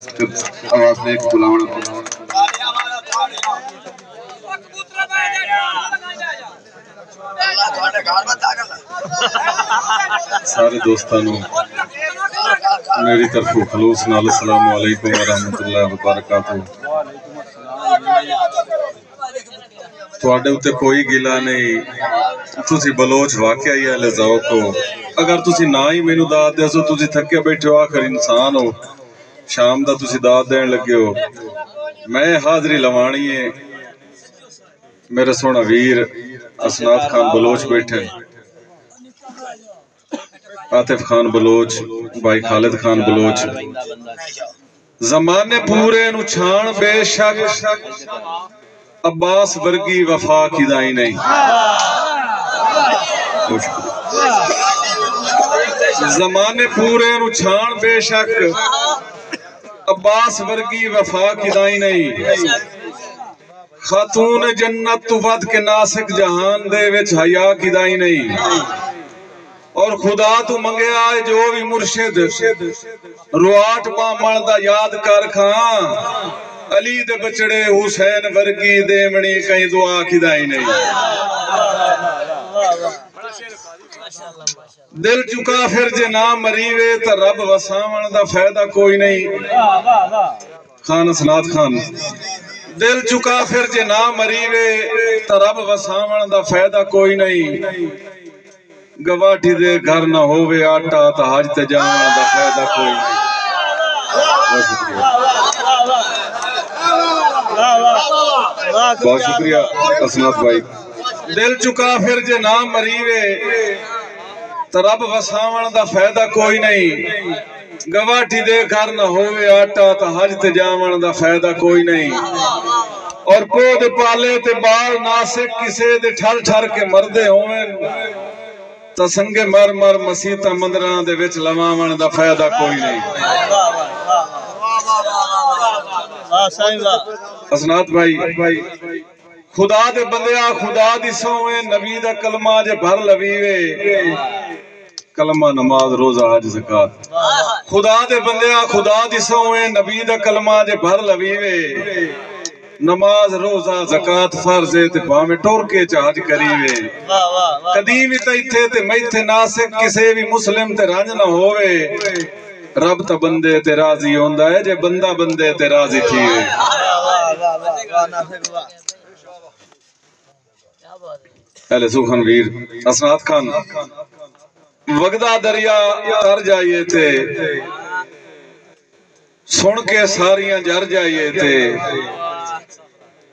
आवाज देख बुलावना सारे दोस्तों मेरी तरफों खलूस नाल अस्सलाम वालेकुम व रहमतुल्लाहि व बरकातहू। तुहाडे उत्ते कोई गिला नहीं, तुसी बलोच वाकया ही ले जाओ को। अगर तुसी ना ही मैनू दाद दसो, तुसी थके बैठे हो, आखिर इंसान हो, शाम दा तुसी दाद देन लगे हो। मैं हाजरी लवानी है, मेरा सोना वीर असनाद खान बलोच बैठे, आतिफ खान बलोच, भाई खालिद खान बलोच। जमाने पूरे नु छाण बेशक, अब्बास वर्गी वफा किदाई नहीं। जमाने पूरे नु छाण बेशक, अब्बास वर्गी वफा किदाई नहीं। खातून जन्नत तू वद के नासिक जहान दे विच हया किदाई नहीं। और खुदा तू मंगया जो भी मुर्शिद रुआट बामण दा याद कर खां, अली दे बचड़े हुसैन वर्गी देवणी कहीं दुआ किदाई नहीं। दिल चुका फिर जे ना मरीवे तो रब वसावण दा फायदा कोई नहीं। खान असनाद खान, दिल चुका फिर जे ना मरीवे तो रब वसावण दा फायदा कोई नहीं। गवाठी दे घर ना होवे आटा तो हज ते जावण दा फायदा कोई नहीं। बहुत शुक्रिया असनाद भाई। दिल चुका फिर जे ना मरीवे तो रब वसावण दा फायदा कोई नहीं। गवाठी दे घर ना होवे आटा तो हज ते जावण दा फायदा कोई नहीं। और पोद पाले ते बाल नासिक किसे दे ठर ठर के मरदे होवन तो संगे मर मर मसीता मंदिरां दे विच लवावण दा फायदा कोई नहीं। असनाद भाई, खुदा दे बंदिया खुदा दी सोवे, नबी दा कलमा जे भर लवीवे, कलमा नमाज रोजा हज ज़कात। खुदा दे बंदिया खुदा दी सोवे, नबी दा कलमा जे भर लवीवे, नमाज रोजा ज़कात फर्ज है ते भावें टोर के हज करीवे। कदी भी ते इथे ते मैथे नासिक किसे भी मुस्लिम ते रंज ना होवे, रब तो बंदे ते राजी होंदा है जे बंदा बंदे ते राजी थीवे। पहले सुखन वीर असनाद खान, वगदा दरिया तर जाइए थे, सुन के सारियां जर जाइए थे,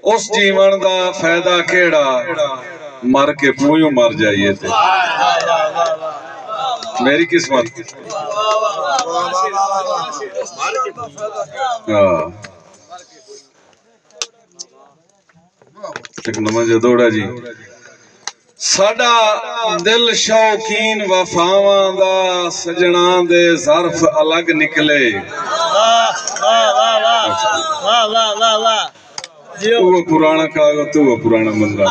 उस जीवन दा फायदा केड़ा, मर के पूयों मर जाइए थे। मेरी किस्मत एक नमज दौड़ा जी। साडा दिल शौकीन वफावां दा, सजना दे ज़र्फ अलग निकले। वो पुराना कागज तू वो पुराना मंदा।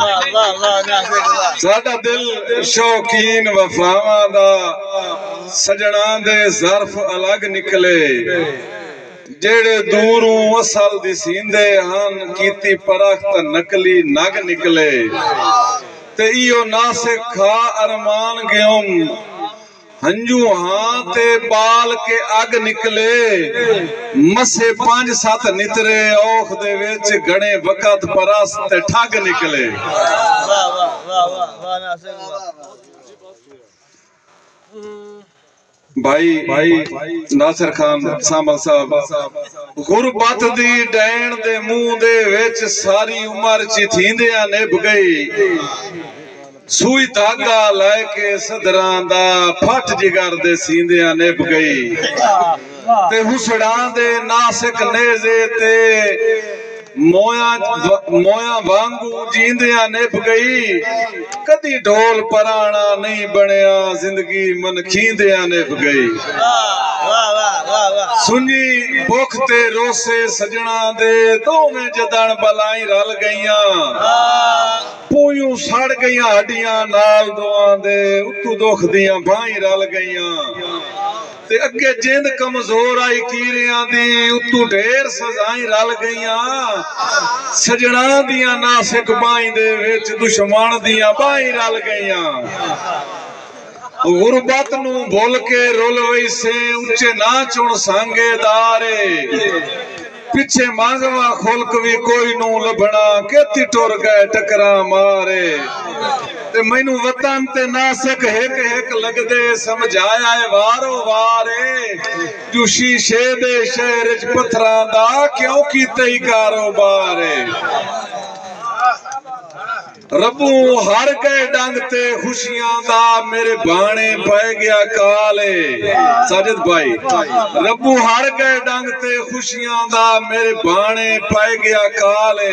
साडा दिल शौकीन वफावां दा, सजना दे ज़र्फ अलग निकले। जेड़े दूरों असल दिसींदे हन, कीती परख ते नकली नग निकले। ते इयो नासिक खा अरमान गयोम, हंजू हाँ ते बाल के अग निकले। मसे 5-7 नितरे औख दे विच, गणे वक़्त परस ते ठग निकले। भाई नासिर खान सामल साहब, गुरबत दी डैन दे मुंह दे विच सारी उम्र चिथींदियां निभ गई। सुई धागा लैके सदरां दा, फट जिगर दे सींदियां निभ गई। ते हुसड़ां दे नासिक नेज़े ते मोया वांगू जींदियां निभ गई। कदी ढोल पराना नहीं बनया, जिंदगी मन खींदियां निभ गई। सुनी भुख ते रोसे सजना दे, दोवें जदन बलाई रल गईयां। पूयूं सड़ गईयां हड्डियां नाल दोआं दे, उत्तू दुख दियां बाहीं रल गईयां। ते अगे जिंद कमजोर आई कीरियां दी उतू ढेर सजाई रल गईयां सजना दियां नासिक बाई दे विच दुश्मन दियां बाई रल गईयां गुरबत नू भुल के रुल वैसे उच्चे ना चुन सांगेदारे पिछे मांगवा खुलक भी कोई नू लभना केती टुर गए टकरा मारे ते मैनू वतन ते नासिक हिक हिक लगदे समझाया है वारो वारे जो शीशे दे शहर च पत्थरां दा क्यों कीते ही कारोबार रबू हर गए डंग ते खुशियां दा मेरे बाणे पै गया काले साजिद भाई रबू हर गए डंग ते खुशियां दा मेरे बाणे पै गया काले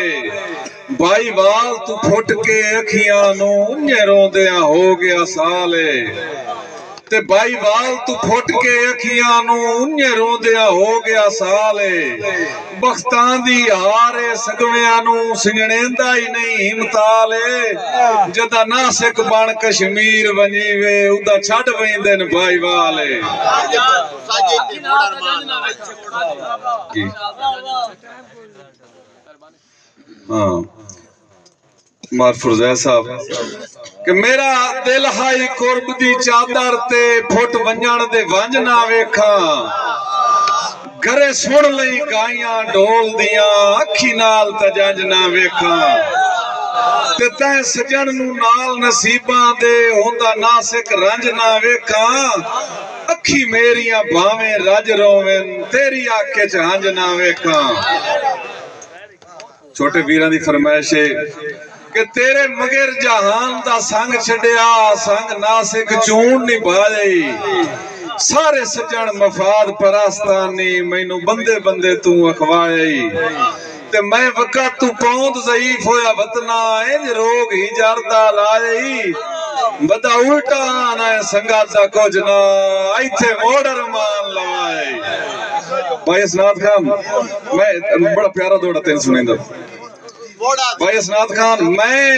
भाई वाल तू फुट के अखियां नू उन्ने रोंदियां हो गया साले ते भाई वाल तू फुट के अखियां नू उन्ने रोंदियां हो गया साले बख्तां दी हारे सगवियां नू सिंजणेंदा ही नहीं हिमताले जदा नासिक बन कश्मीर वनी वे उदा छड़ वेंदे न भाई वाले हाँ मारफुरजै साहब कि मेरा दिल हाई कुर्ब दी चादर ते फुट वंजण दे वंज ना वेखा घरे सुन लई गाइयां ढोल दियां अखी नाल तजंज ना वेखा ते तै सजन नू नाल नसीबां दे हुंदा नासिक रंज ना वेखा अखी मेरियां भावें रज रोवें तेरी आखे च हंज ना वेखा छोटे वीरां दी फरमाइश है कि तेरे मगर जहान दा संग छड़िया संग नासिक चून निभाई सारे सजन मफाद परस्तानी मैनू बंदे बंदे तू अखवाई ते मैं वक़्त तू पौंद ज़ईफ होया वतना इंज रोग ही जरदा लाई बदा उल्टा ना संगा दा कुछ ना इथे मोड़र मान लवाए भाई असनाद खान मैं बड़ा प्यारा दौड़ा तेन सुनेंदा भाई असनाद खान मैं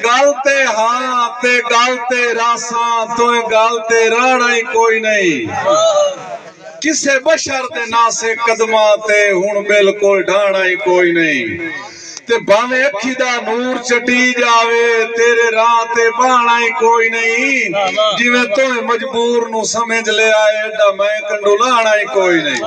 गलते हाँ ते गलते रासा तो गलते राणा ही कोई नहीं किसे बशर दे नासे कदमा ते हुण बिल्कुल ढाणा ही कोई नहीं ते भावे अखी दा नूर चटी जावे तेरे राह ते बाणा ही कोई नहीं जिवें तोए मजबूर नू समझ ले आए एडा मैं कंडू लाणा ही कोई नहीं